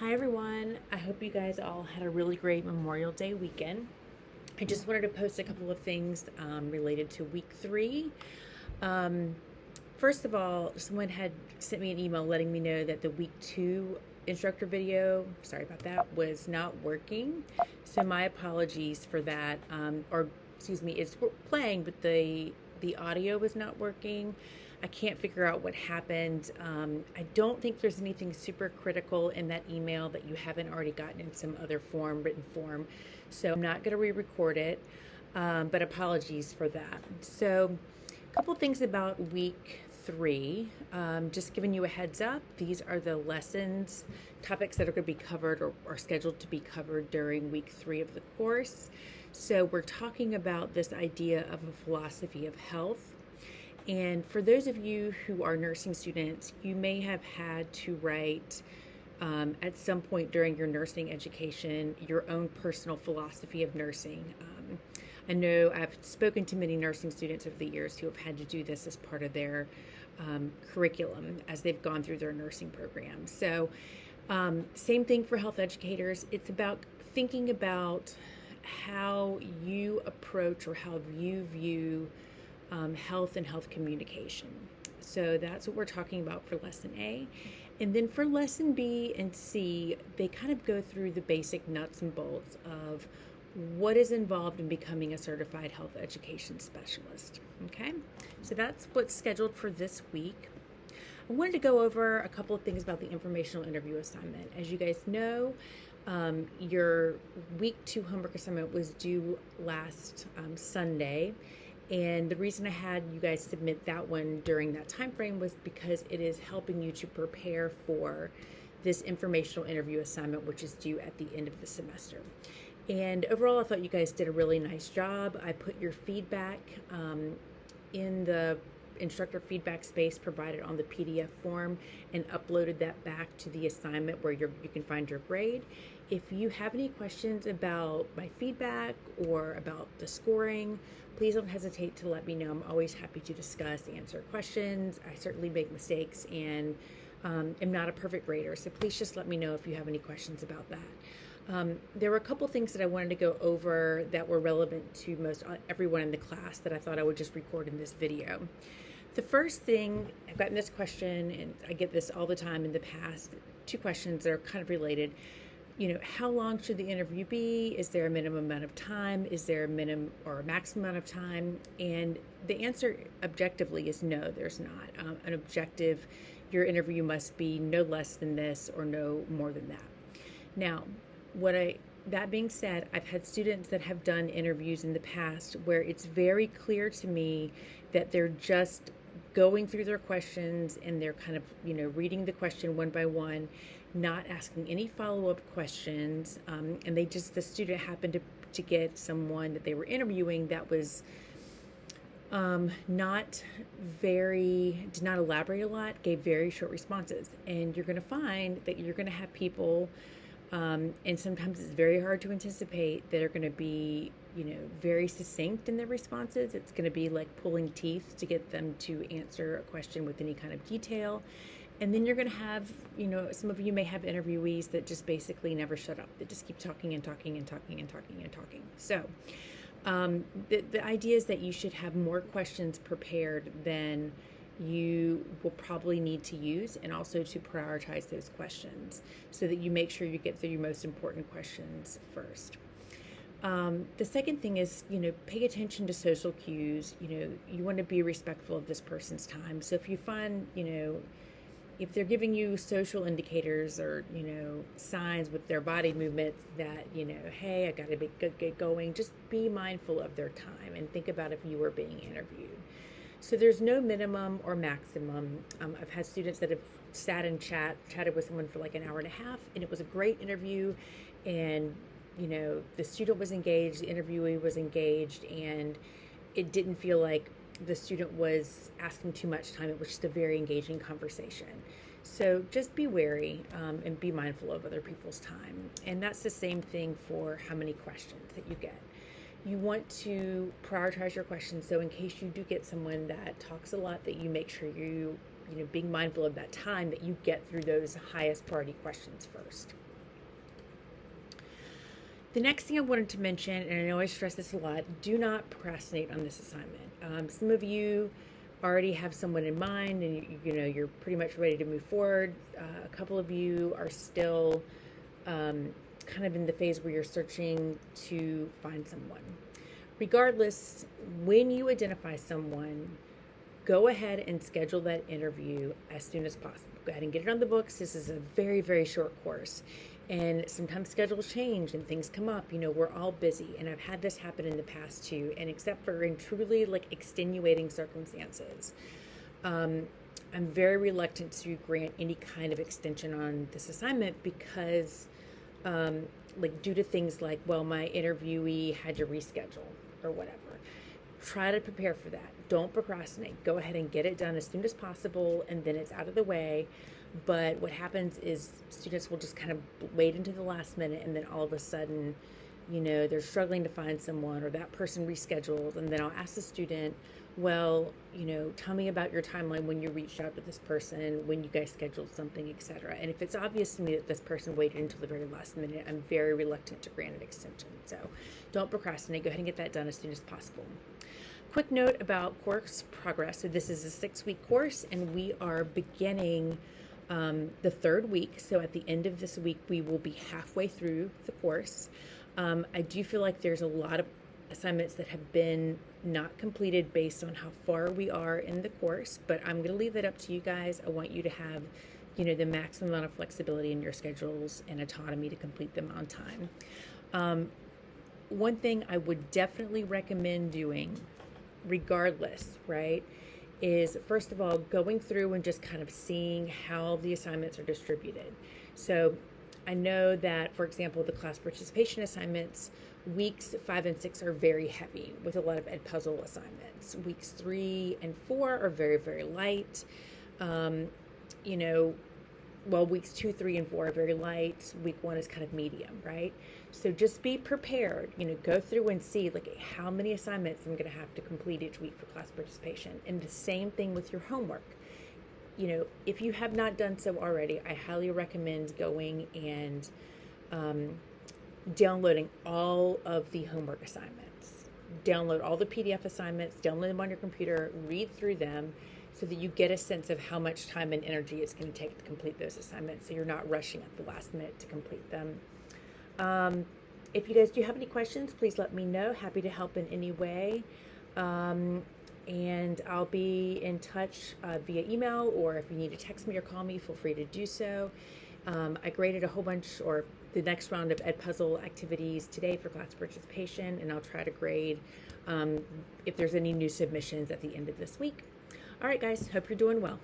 Hi everyone, I hope you guys all had a really great Memorial Day weekend. I just wanted to post a couple of things related to week 3. Um, First of all, someone had sent me an email letting me know that the week 2 instructor video, sorry about that, was not working. So my apologies for that. Or excuse me, it's playing, but the audio was not working. I can't figure out what happened. I don't think there's anything super critical in that email that you haven't already gotten in some other form, written form. So I'm not going to re-record it, but apologies for that. So a couple things about week 3. Just giving you a heads up, these are the lessons, topics that are going to be covered or are scheduled to be covered during week 3 of the course. So we're talking about this idea of a philosophy of health. And for those of you who are nursing students, you may have had to write at some point during your nursing education your own personal philosophy of nursing. I know I've spoken to many nursing students over the years who have had to do this as part of their curriculum as they've gone through their nursing program. So same thing for health educators. It's about thinking about how you approach or how you view health and health communication. So that's what we're talking about for lesson A. And then for lesson B and C, they kind of go through the basic nuts and bolts of what is involved in becoming a certified health education specialist. Okay, so that's what's scheduled for this week. I wanted to go over a couple of things about the informational interview assignment. As you guys know, your week 2 homework assignment was due last Sunday. And the reason I had you guys submit that one during that time frame was because it is helping you to prepare for this informational interview assignment, which is due at the end of the semester. And overall, I thought you guys did a really nice job. I put your feedback in the instructor feedback space provided on the PDF form and uploaded that back to the assignment where you can find your grade. If you have any questions about my feedback or about the scoring, please don't hesitate to let me know. I'm always happy to discuss, answer questions. I certainly make mistakes and am not a perfect grader, so please just let me know if you have any questions about that. There were a couple things that I wanted to go over that were relevant to most everyone in the class that I thought I would just record in this video. The first thing, I've gotten this question, and I get this all the time in the past, 2 questions that are kind of related. How long should the interview be? Is there a minimum amount of time? Is there a minimum or a maximum amount of time? And the answer objectively is no, there's not. An objective, your interview must be no less than this or no more than that. Now, that being said, I've had students that have done interviews in the past where it's very clear to me that they're just going through their questions and they're kind of, reading the question one by one, not asking any follow-up questions. And the student happened to get someone that they were interviewing that was did not elaborate a lot, gave very short responses. And you're going to find that you're going to have people, and sometimes it's very hard to anticipate, that are going to be, very succinct in their responses. It's going to be like pulling teeth to get them to answer a question with any kind of detail. And then you're going to have, some of you may have interviewees that just basically never shut up. They just keep talking and talking and talking and talking and talking. So the idea is that you should have more questions prepared than you will probably need to use, and also to prioritize those questions so that you make sure you get through your most important questions first. The second thing is, pay attention to social cues. You want to be respectful of this person's time. So if you find, if they're giving you social indicators or, signs with their body movements that, hey, I got to get going, just be mindful of their time and think about if you were being interviewed. So there's no minimum or maximum. I've had students that have sat and chatted with someone for like an hour and a half, and it was a great interview, and the student was engaged, the interviewee was engaged, and it didn't feel like the student was asking too much time. It was just a very engaging conversation. So just be wary and be mindful of other people's time. And that's the same thing for how many questions that you get. You want to prioritize your questions, so in case you do get someone that talks a lot, that you make sure being mindful of that time, that you get through those highest priority questions first. The next thing I wanted to mention, and I know I stress this a lot, do not procrastinate on this assignment. Some of you already have someone in mind and you're pretty much ready to move forward. A couple of you are still kind of in the phase where you're searching to find someone. Regardless, when you identify someone, go ahead and schedule that interview as soon as possible. Go ahead and get it on the books. This is a very, very short course. And sometimes schedules change and things come up. We're all busy. And I've had this happen in the past too. And except for in truly extenuating circumstances, I'm very reluctant to grant any kind of extension on this assignment because due to things like, well, my interviewee had to reschedule or whatever. Try to prepare for that. Don't procrastinate. Go ahead and get it done as soon as possible, and then it's out of the way. But what happens is students will just kind of wait until the last minute, and then all of a sudden, they're struggling to find someone, or that person reschedules, and then I'll ask the student, well, tell me about your timeline when you reached out to this person, when you guys scheduled something, etc. And if it's obvious to me that this person waited until the very last minute, I'm very reluctant to grant an extension. So don't procrastinate. Go ahead and get that done as soon as possible. Quick note about course progress. So this is a 6-week course, and we are beginning the 3rd week. So at the end of this week, we will be halfway through the course. I do feel like there's a lot of assignments that have been not completed based on how far we are in the course, but I'm going to leave that up to you guys. I want you to have, the maximum amount of flexibility in your schedules and autonomy to complete them on time. One thing I would definitely recommend doing, regardless, right, is first of all going through and just kind of seeing how the assignments are distributed. So I know that, for example, the class participation assignments, weeks 5 and 6 are very heavy with a lot of ed puzzle assignments. Weeks 3 and 4 are very, very light. Weeks 2, 3, and 4 are very light. Week 1 is kind of medium, right? So just be prepared, go through and see how many assignments I'm going to have to complete each week for class participation. And the same thing with your homework. If you have not done so already, I highly recommend going and downloading all of the homework assignments. Download all the PDF assignments, download them on your computer, read through them so that you get a sense of how much time and energy it's going to take to complete those assignments, so you're not rushing at the last minute to complete them. If you guys do have any questions, please let me know. Happy to help in any way. And I'll be in touch via email, or if you need to text me or call me, feel free to do so. I graded a whole bunch, or the next round of ed puzzle activities today for class participation, and I'll try to grade if there's any new submissions at the end of this week. All right, guys, hope you're doing well.